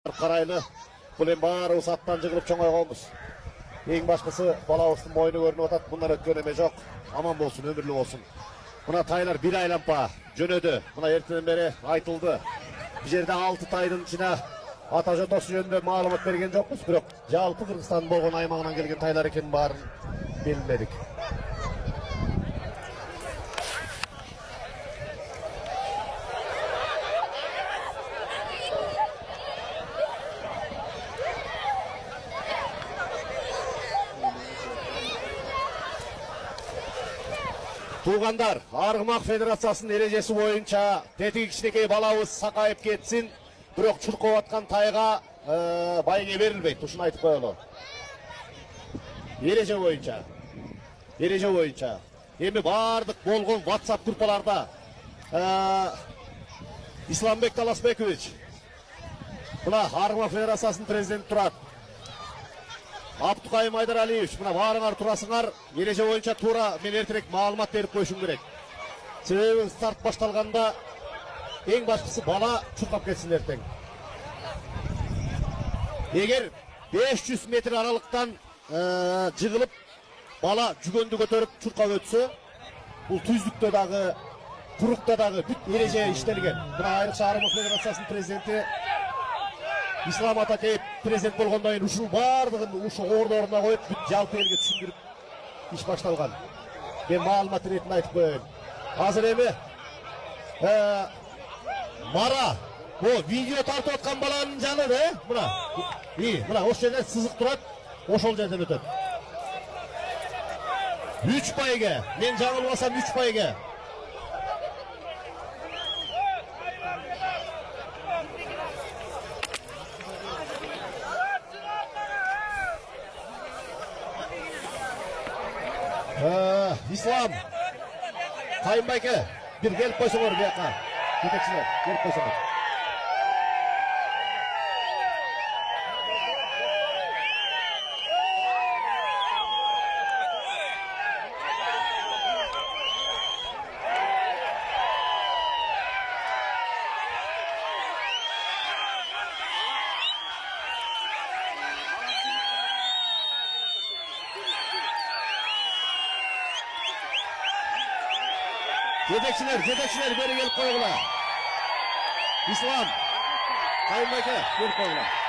Karaylı bulen bari sattan jığılıp çoңoygonбуз. Eң başkысы balabыздын moynu görünüp atat. Bunlar ötköneme jok. Aman bolsun, ömürlü bolsun. Buna taylar bir aylampa jönödü. Buna erteden beri aytıldı. Bir jerde 6 taydın içine ata jotosu yönünde malumat bergen jokпуз. Bирок жалпы Кыргызстан болгон аймагынан келген тайлар экенин баарын белгиледик. Туғандар, Арғымақ Федерациясының ережесі бойынша тетігі кішінекей балауыз сақайып кетсін, бирок чуркап аткан тайга байге берилбейт, ушуну айтып коелу. Ереже бойынша. Эми бардык болгон WhatsApp группаларда Исламбек Таласбекович, мына Арғымақ Федерациясының президенти турат. Абдукайым Айдаралиевич, мына баарыңар турасыңар, ереже боюнча туура мен эртерээк маалымат берип коюшум керек. Себеби старт башталганда эң башкысы бала чуркап кетсин эртең. Эгер 500 метр аралыктан жыгылып бала жүгөндү көтөрүп чуркап өтсө, бул түздүктө дагы, курукта дагы бүт ереже иштелген. Мына айрыкча Аргымак Федерациясынын президенти Ислам Атакеев президент болгондон кийин ушул бардыгын ушу ордоруна коюп, бүт жалпы элге түшүндүрүп иш башталган. Мен маалымат иретин айтып коеюн. Азыр эми Мара, бул видео тартып аткан баланын жаны да, мына ошол жерде сызык турат, ошол жерден өтөт. 3 пайга, мен жаңылбасам 3 пайга. İslam, Kayın Bayke, bir gelip koysunlar bir yaka. Yetekçiler, gelip koysunlar. Yetekçiler beri gelip koygular. İslam, Kayın Bayke, gelip koygular.